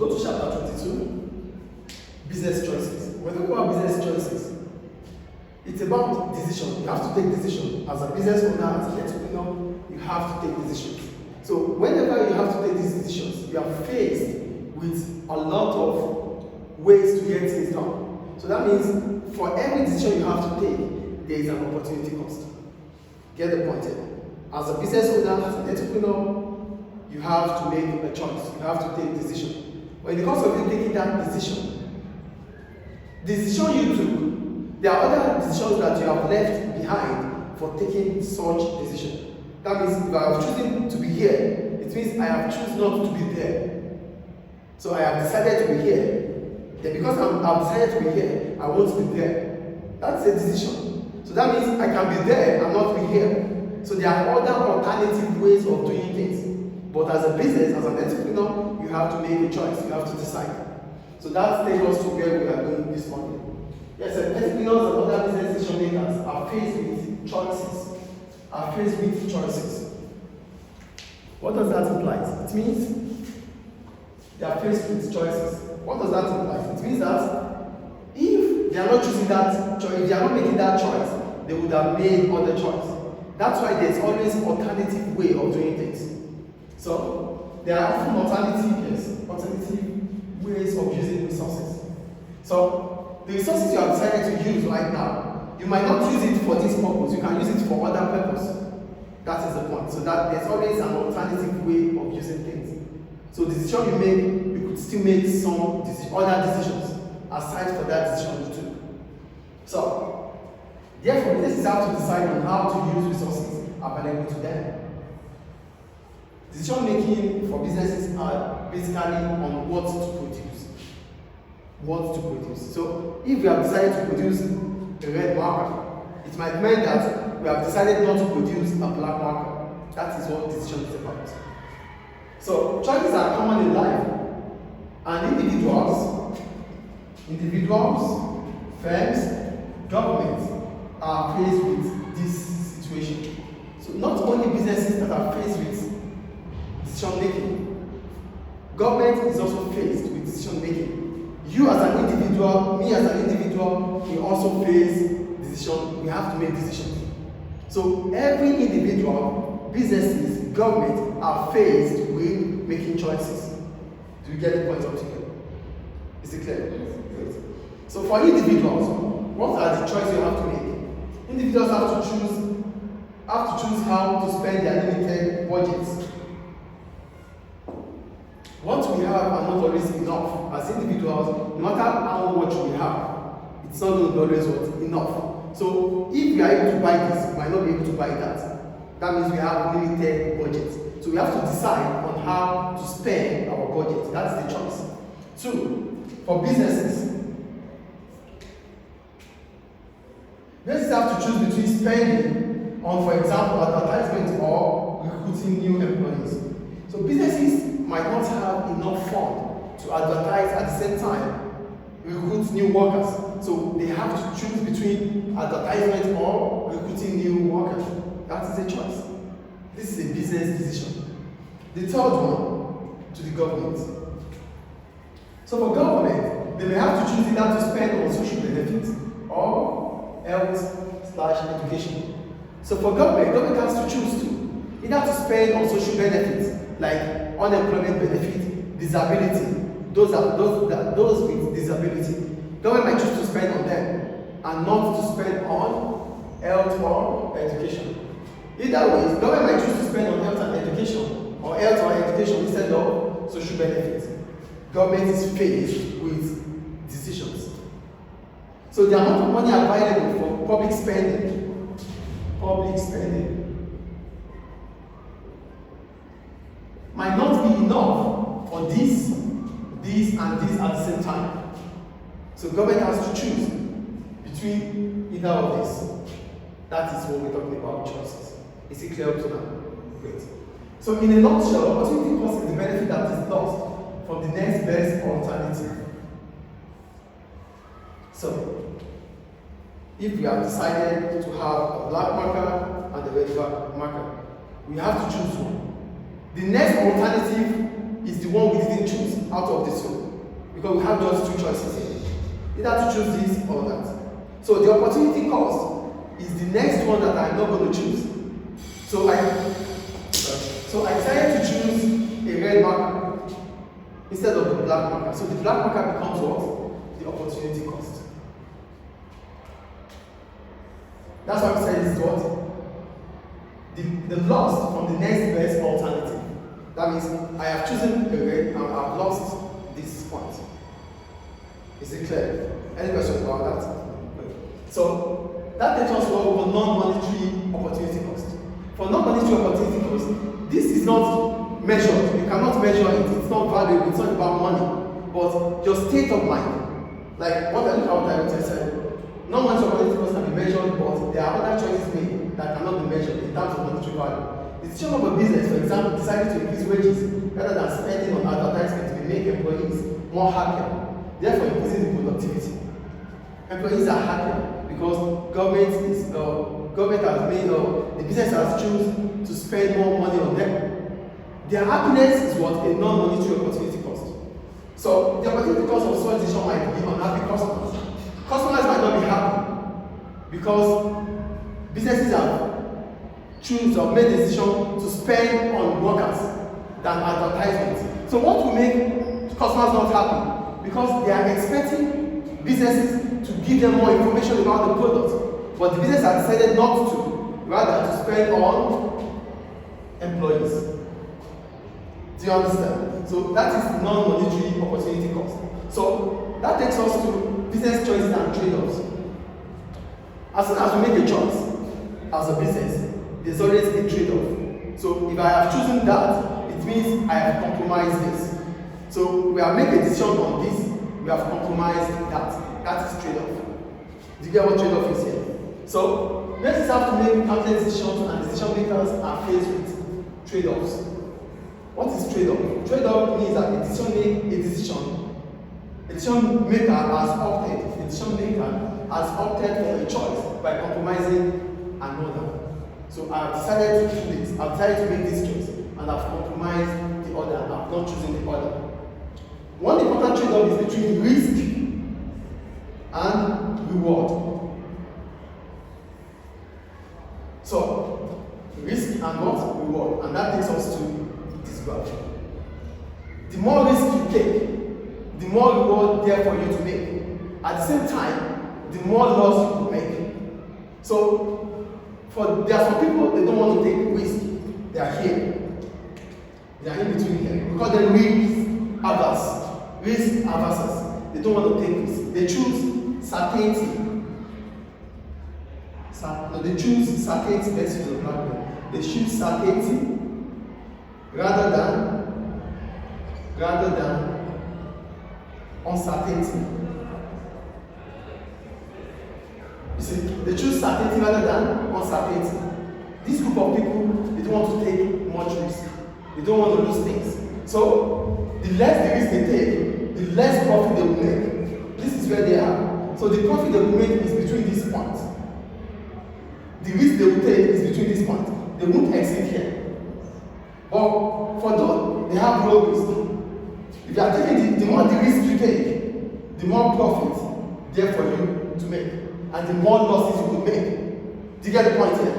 Go to chapter 22, business choices. When we talk about business choices, it's about decision. You have to take decision. As a business owner, as an entrepreneur, you have to take decisions. So whenever you have to take these decisions, you are faced with a lot of ways to get things done. So that means for every decision you have to take, there is an opportunity cost. Get the point here. As a business owner, as an entrepreneur, you have to make a choice. You have to take a decision. But in the course of you taking that decision, the decision you took, there are other decisions that you have left behind for taking such decision. That means if I have chosen to be here, it means I have chosen not to be there. So I have decided to be here. Then because I've decided to be here, I want to be there. That's a decision. So that means I can be there and not be here. So there are other alternative ways of doing things. But as a business, as an entrepreneur, you have to make a choice. You have to decide. So that takes us to where we are going this morning. Yes, entrepreneurs and other business decision makers are faced with choices. What does that imply? It means they are faced with choices. What does that imply? It means that if they are not choosing that choice, if they are not making that choice, they would have made other choice. That's why there's always alternative way of doing things. So there are often alternative ways of using resources. So the resources you have decided to use right now, you might not use it for this purpose, you can use it for other purpose. That is the point. So that there's always an alternative way of using things. So the decision you make, you could still make some other decisions aside from that decision you took. So therefore, businesses have to decide on how to use resources available to them. Decision making for businesses are basically on what to produce. So if we have decided to produce a red marker, it might mean that we have decided not to produce a black marker. That is what decision is about. So choices are common in life, and individuals, firms, governments are faced with this situation. So not only businesses that are faced with decision making, government is also faced with decision making. You as an individual, me as an individual, we also face decision. We have to make decisions. So every individual, businesses, government are faced with making choices. Do you get the point up to here? Is it clear? Yes. So for individuals, what are the choices you have to make? Individuals have to choose how to spend their limited budgets. What we have are not always enough. As individuals, no matter how much we have, it's not going to be always enough. So if we are able to buy this, we might not be able to buy that. That means we have limited budgets. So we have to decide on how to spend our budget. That's the choice. 2, for businesses have to choose between spending on, for example, advertisement or recruiting new employees. So businesses might not have enough fund to advertise at the same time recruit new workers. So they have to choose between advertisement or recruiting new workers. That is a choice. This is a business decision. The third one, to the government. So for government, they may have to choose either to spend on social benefits or health/education. So for government has to choose either to spend on social benefits like unemployment benefit, disability. Those with disability. Government might choose to spend on them and not to spend on health or education. Either way, government might choose to spend on health and education or health or education instead of social benefits. Government is faced with decisions. So the amount of money available for public spending might not be enough for this and this at the same time. So government has to choose between either of this. That is what we're talking about, choices. Is it clear up to now? Great. So in a nutshell, opportunity cost is the benefit that is lost from the next best alternative. So if we have decided to have a black marker and a red marker, we have to choose one. The next alternative is the one we didn't choose out of the two. Because we have just two choices here. Either to choose this or that. So the opportunity cost is the next one that I'm not going to choose. So I decided to choose a red marker instead of the black marker. So the black marker becomes what? The opportunity cost. That's why we say this is what? The loss from the next best alternative. That means I have chosen a red and I've lost this point. Is it clear? Any questions about that? So that takes us to what we call non-monetary opportunity cost. For non-monetary opportunity cost, this is not measured. You cannot measure it. It's not valuable. It's not about money, but your state of mind. Like what I just said. Non-monetary opportunity cost can be measured, but there are other choices made that cannot be measured in terms of monetary value. The decision of a business, for example, decided to increase wages rather than spending on advertisement to make employees more happier, therefore increasing the productivity. Employees are happier because government has made the business has chosen to spend more money on them. Their happiness is what a non-monetary opportunity cost. So the opportunity cost of such decision might be unhappy customers. Customers might not be happy because businesses have choose or made a decision to spend on workers than advertisements. So what will make customers not happy? Because they are expecting businesses to give them more information about the product, but the business has decided not to, rather to spend on employees. Do you understand? So that is non-monetary opportunity cost. So that takes us to business choices and trade-offs. As soon as we make a choice as a business, there's always a trade-off. So if I have chosen that, it means I have compromised this. So we have made a decision on this, we have compromised that. That is trade-off. Do you get what trade-off is here? So businesses have to make countless decisions, and decision makers are faced with trade-offs. What is trade-off? Trade-off means that a decision maker has opted for a choice by compromising another. So I have decided to do this. I've decided to make this choice, and I've compromised the other, and I've not chosen the other. One important trade-off is between risk and reward. So, risk and what? Reward. And that takes us to this graph. The more risk you take, the more reward there for you to make. At the same time, the more loss you will make. So, there are some people, they don't want to take risk. They are here. They are in between here. We call them risk averse. Risk averse. They don't want to take risk. They choose certainty. They choose certainty. Let's use the blackboard. They choose certainty rather than uncertainty. You see, they choose certainty rather than uncertainty. This group of people, they don't want to take much risk. They don't want to lose things. So, the less the risk they take, the less profit they will make. This is where they are. So, the profit they will make is between these points. The risk they will take is between these points. They won't exit here. But for those, they have low risk. If you are taking the more the risk you take, the more profit there for you to make. And the more losses you will make. Do you get the point here?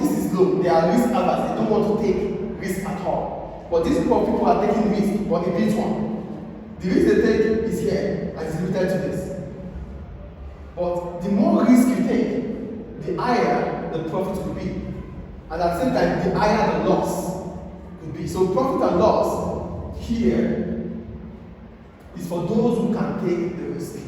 This is low. They are risk averse. They don't want to take risk at all. But these group of people are taking risk, but a big one. The risk they take is here and is limited to this. But the more risk you take, the higher the profit will be. And at the same time, the higher the loss will be. So profit and loss here is for those who can take the risk.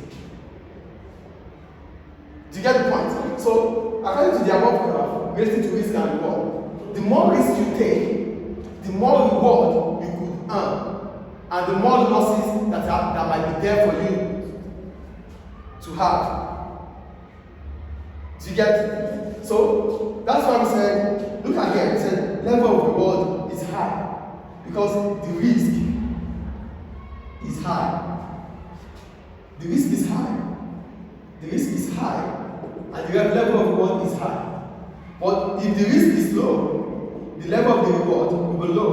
Do you get the point? So, according to the above graph, related to risk and reward, the more risk you take, the more reward you could earn, and the more losses that might be there for you to have. Do you get it? So, that's why we said, look at here, we said level of reward is high, because the risk is high. The risk is high. The risk is high. And the level of reward is high. But if the risk is low, the level of the reward will be low.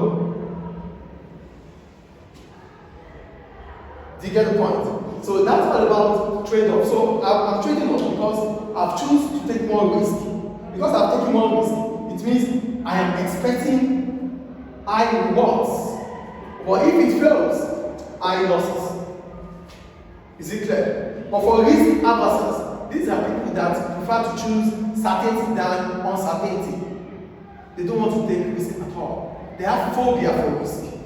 Do you get the point? So that's all about trade-off. So I'm trading off because I've chosen to take more risk. Because I've taken more risk, it means I am expecting high rewards. But if it fails, high losses. Is it clear? But for risk averse, these are people that prefer to choose certainty than uncertainty. They don't want to take risk at all. They have phobia for risk.